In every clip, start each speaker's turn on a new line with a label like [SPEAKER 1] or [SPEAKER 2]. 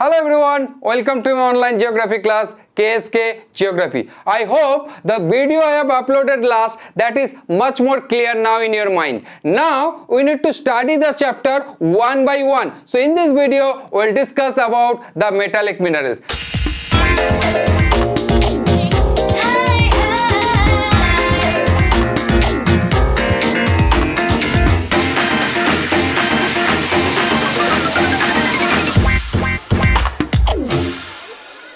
[SPEAKER 1] Hello everyone, welcome to my online geography class KSK Geography. I hope the video I have uploaded last that is much more clear now in your mind. Now we need to study the chapter one by one. So in this video we will discuss about the metallic minerals.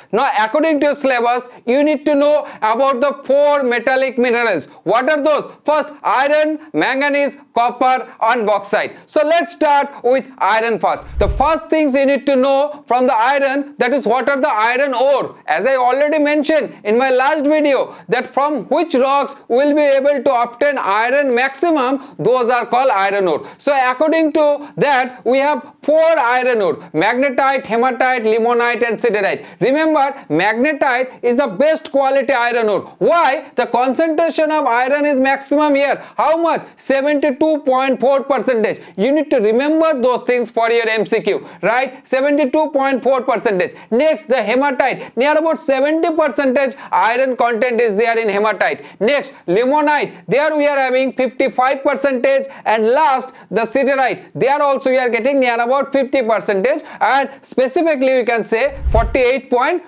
[SPEAKER 1] Now, according to your syllabus, you need to know about the 4 metallic minerals. What are those? First, iron, manganese, copper and bauxite. So, let's start with iron first. The first things you need to know from the iron, that is what are the iron ore. As I already mentioned in my last video, that from which rocks we will be able to obtain iron maximum, those are called iron ore. So, according to that, we have 4 iron ore: magnetite, hematite, limonite and siderite. Remember, magnetite is the best quality iron ore. Why? The concentration of iron is maximum here. How much? 72.4%. You need to remember those things for your MCQ, right? 72.4%. Next, the hematite. Near about 70% iron content is there in hematite. Next, limonite. There we are having 55%. And last, the siderite. There also we are getting near about 50%. And specifically we can say 48.2%.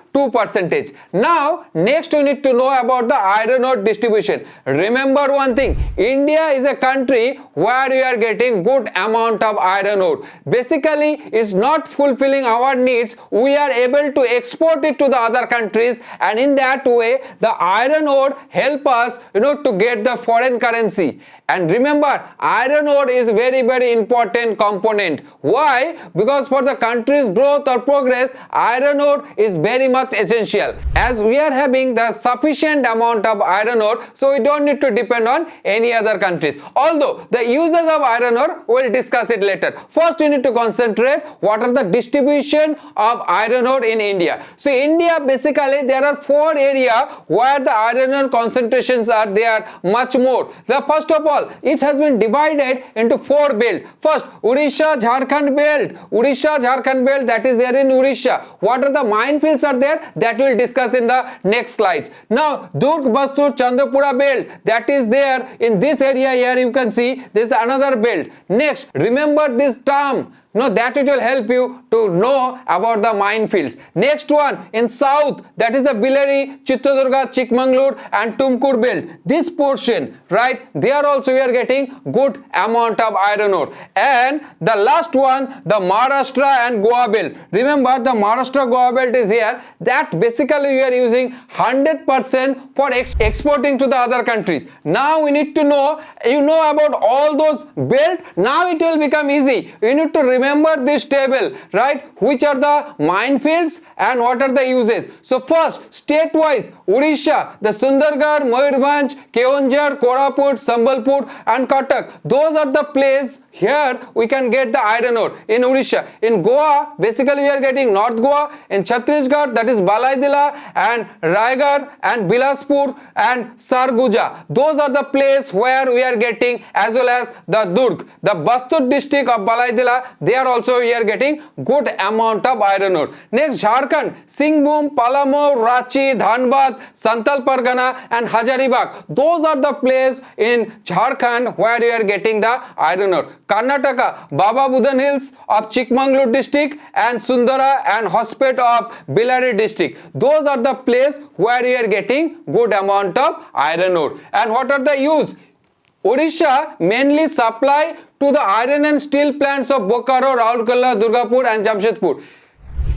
[SPEAKER 1] Now, next you need to know about the iron ore distribution. Remember one thing, India is a country where we are getting good amount of iron ore. Basically, it's not fulfilling our needs. We are able to export it to the other countries, and in that way, the iron ore help us, to get the foreign currency. And remember, iron ore is very important component. Why? Because for the country's growth or progress, iron ore is very much essential. As we are having the sufficient amount of iron ore, so we don't need to depend on any other countries. Although the uses of iron ore, we'll discuss it later. First, you need to concentrate what are the distribution of iron ore in India. So India, basically there are 4 areas where the iron ore concentrations are there much more. The first of all, it has been divided into 4 belts. First, Odisha Jharkhand belt. Odisha Jharkhand belt, that is there in Odisha. What are the minefields are there? That we'll discuss in the next slides. Now, Durg Bastur Chandrapura belt, that is there in this area here. You can see this is another belt. Next, remember this term. That it will help you to know about the minefields. Next one, in south, that is the Billari, Chitradurga, Chikmagalur and Tumkur belt. This portion, right, there also we are getting good amount of iron ore. And the last one, the Maharashtra and Goa belt. Remember, the Maharashtra Goa belt is here. That basically we are using 100% for exporting to the other countries. Now we need to know, about all those belts. Now it will become easy. You need to remember this table, right? Which are the minefields and what are the uses. So first, state-wise, Odisha, the Sundargarh, Mayurbhanj, Keonjhar, Koraput, Sambalpur and Cuttack. Those are the places here we can get the iron ore in Odisha. In Goa, basically we are getting North Goa. In Chhattisgarh, that is Balaidila and Raigarh and Bilaspur and Sarguja. Those are the places where we are getting, as well as the Durg. The Bastur district of Balaidila, there also we are getting good amount of iron ore. Next, Jharkhand, Singhbhum, Palamu, Ranchi, Dhanbad, Santal Pargana and Hazaribagh. Those are the places in Jharkhand where we are getting the iron ore. Karnataka, Baba Budan Hills of Chikmagalur district and Sundara and Hospet of Billari district. Those are the places where we are getting good amount of iron ore. And what are the use? Odisha mainly supply to the iron and steel plants of Bokaro, Raurkela, Durgapur and Jamshedpur.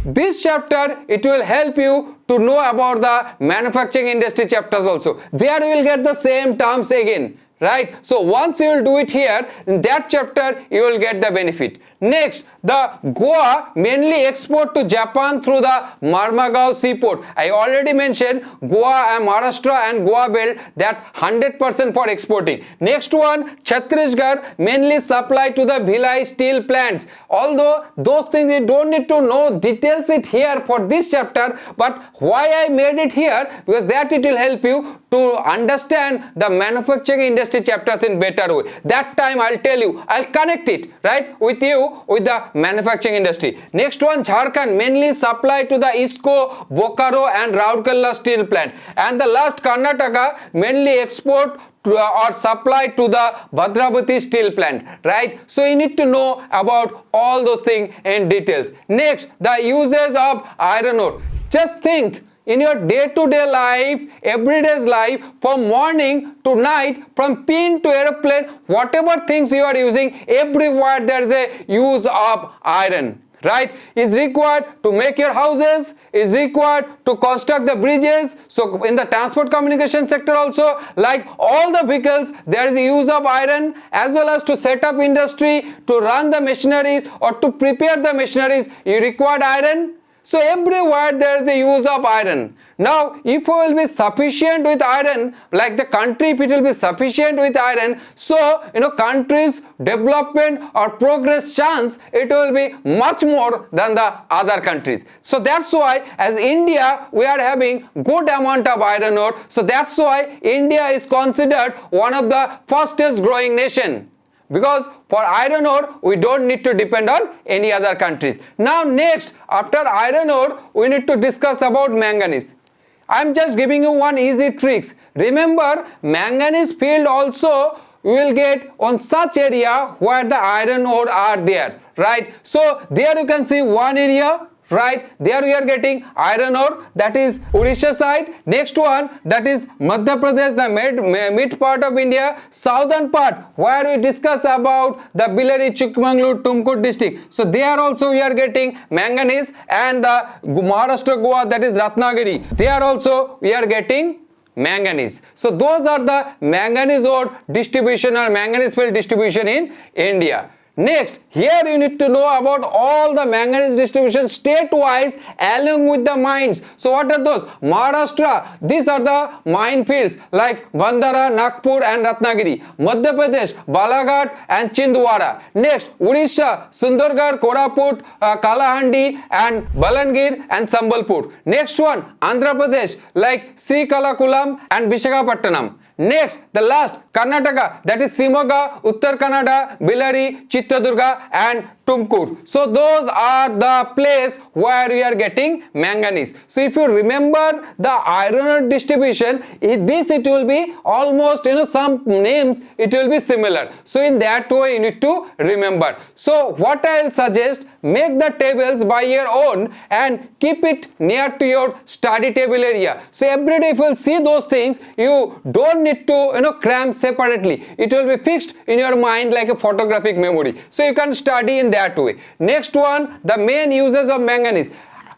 [SPEAKER 1] This chapter, it will help you to know about the manufacturing industry chapters also. There you will get the same terms again. Right? So once you will do it here, in that chapter, you will get the benefit. Next, the Goa mainly export to Japan through the Marmagao seaport. I already mentioned Goa and Maharashtra and Goa belt, that 100% for exporting. Next one, Chhattisgarh mainly supply to the Bhilai steel plants. Although those things you don't need to know details it here for this chapter, but why I made it here, because that it will help you to understand the manufacturing industry chemistry chapters in better way. That time I'll tell you, I'll connect it, right, with the manufacturing industry. Next one, Jharkhand mainly supply to the ISCO, Bokaro and Rourkela steel plant. And the last, Karnataka mainly export or supply to the Bhadravati steel plant, right? So you need to know about all those things in details. Next, the uses of iron ore. Just think, in your day-to-day life, everyday's life, from morning to night, from pin to airplane, whatever things you are using, everywhere there is a use of iron, right? Is required to make your houses, is required to construct the bridges. So in the transport communication sector also, like all the vehicles, there is a use of iron, as well as to set up industry, to run the machineries or to prepare the machineries, you require iron. So everywhere there is a use of iron. Now, if we will be sufficient with iron, like the country, if it will be sufficient with iron, so country's development or progress chance, it will be much more than the other countries. So that's why as India, we are having good amount of iron ore. So that's why India is considered one of the fastest growing nation. Because for iron ore, we don't need to depend on any other countries. Now next, after iron ore, we need to discuss about manganese. I'm just giving you one easy tricks. Remember, manganese field also you will get on such area where the iron ore are there, right? So there you can see one area, right? There we are getting iron ore, that is Odisha side. Next one, that is Madhya Pradesh, the mid part of India. Southern part, where we discuss about the Bellary, Chikmagalur, Tumkur district. So there also we are getting manganese. And the Maharashtra, Goa, that is Ratnagiri. There also we are getting manganese. So those are the manganese ore distribution or manganese field distribution in India. Next, here you need to know about all the manganese distribution state-wise along with the mines. So what are those? Maharashtra, these are the mine fields like Bandara, Nagpur and Ratnagiri. Madhya Pradesh, Balaghat and Chindwara. Next, Odisha, Sundargarh, Koraput, Kalahandi and Balangir and Sambalpur. Next one, Andhra Pradesh like Srikakulam and Visakhapatnam. Next, the last, Karnataka, that is Shimoga, Uttar Kannada, Bellary, Chitradurga and Tumkur. So those are the place where we are getting manganese. So if you remember the iron ore distribution, it will be almost, some names, it will be similar. So in that way you need to remember. So what I will suggest, make the tables by your own and keep it near to your study table area. So every day if you will see those things, you don't need to cram separately. It will be fixed in your mind like a photographic memory. So you can study in that way. Next one, the main uses of manganese.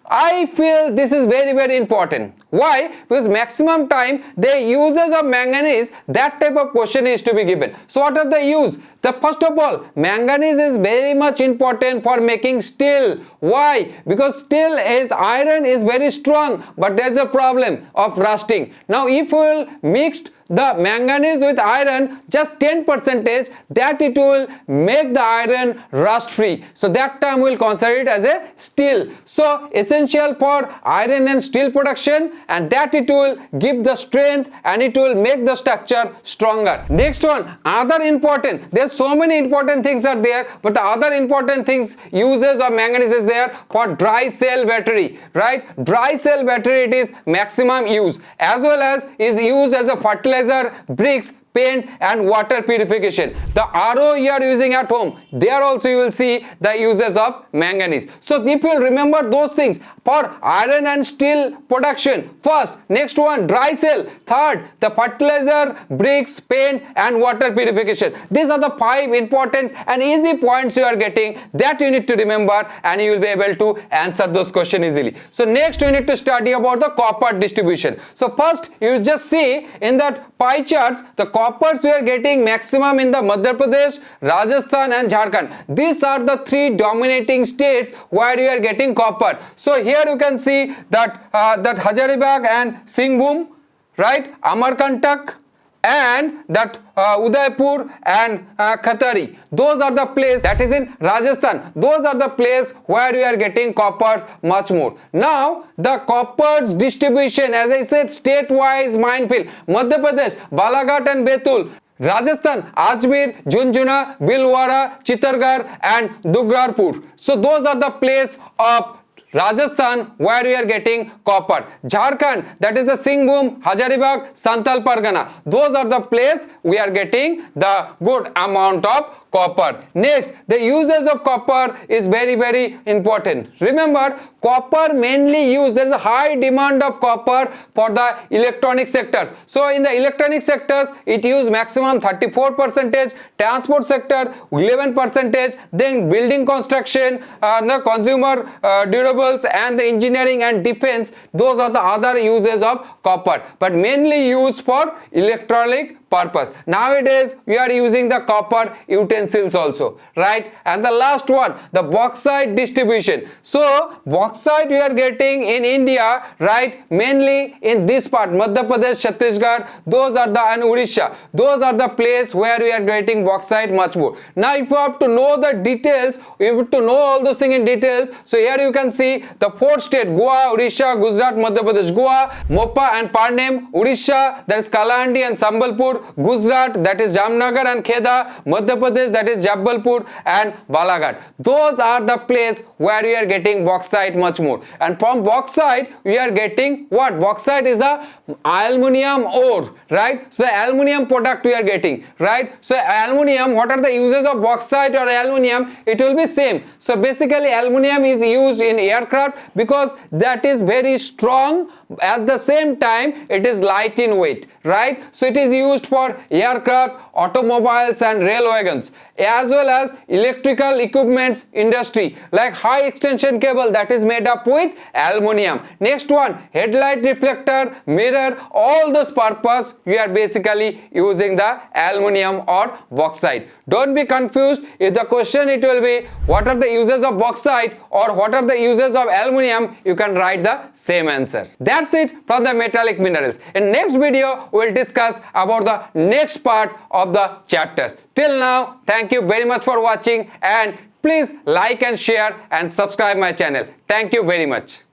[SPEAKER 1] I feel this is very, very important. Why? Because maximum time the uses of manganese, that type of question is to be given. So what are the use? The first of all, manganese is very much important for making steel. Why? Because steel is iron is very strong, but there's a problem of rusting. Now if we will mix the manganese with iron, just 10%, that it will make the iron rust free. So that time we will consider it as a steel. So essential for iron and steel production, and that it will give the strength and it will make the structure stronger. Next one, other important, there's so many important things are there, but the other important things uses of manganese is there for dry cell battery, right? Dry cell battery, it is maximum use, as well as is used as a fertilizer, bricks, paint and water purification. The RO you are using at home, there also you will see the uses of manganese. So if you remember those things for iron and steel production, first, next one, dry cell, third, the fertilizer, bricks, paint and water purification. These are the 5 important and easy points you are getting that you need to remember, and you will be able to answer those questions easily. So next you need to study about the copper distribution. So first you just see in that pie charts, the coppers we are getting maximum in the Madhya Pradesh, Rajasthan and Jharkhand. These are the 3 dominating states where you are getting copper. So here you can see that Hazaribagh and Singhbhum, right, Amarkantak and that Udaipur and Khatari. Those are the place that is in Rajasthan. Those are the place where we are getting coppers much more. Now the coppers distribution, as I said, state wise minefield, Madhya Pradesh, Balaghat and Betul. Rajasthan, Ajmer, Junjuna, Bhilwara, Chittorgarh and Dugarpur. So those are the place of Rajasthan where we are getting copper. Jharkhand, that is the Singhbhum, Hazaribagh, Santal Pargana. Those are the place we are getting the good amount of copper. Next, the uses of copper is very important. Remember, copper mainly used, there is a high demand of copper for the electronic sectors. So in the electronic sectors, it use maximum 34%, transport sector 11%, then building construction, the consumer durables and the engineering and defense, those are the other uses of copper, but mainly used for electronic purpose. Nowadays we are using the copper utensils also, right? And the last one, the bauxite distribution. So bauxite we are getting in India, right? Mainly in this part, Madhya Pradesh, Chhattisgarh, those are the, and Odisha, those are the place where we are getting bauxite much more. Now if you have to know the details, you have to know all those things in details. So here you can see the 4 states, Goa, Odisha, Gujarat, Madhya Pradesh. Goa, Mopa and Parnem. Odisha, that is Kalahandi and Sambalpur. Gujarat, that is Jamnagar and Kheda. Madhya Pradesh, that is Jabalpur and Balaghat. Those are the place where we are getting bauxite much more. And from bauxite we are getting what? Bauxite is the aluminium ore, right? So the aluminium product we are getting, right? So aluminium, what are the uses of bauxite or aluminium? It will be same. So basically aluminium is used in aircraft because that is very strong. At the same time it is light in weight, right? So it is used for aircraft, automobiles and rail wagons, as well as electrical equipments industry like high extension cable, that is made up with aluminium. Next one, headlight reflector, mirror, all those purpose we are basically using the aluminium or bauxite. Don't be confused. If the question it will be what are the uses of bauxite or what are the uses of aluminium, you can write the same answer. That's it from the metallic minerals. In next video we will discuss about the next part of the chapters. Till now, thank you very much for watching, and please like and share and subscribe my channel. Thank you very much.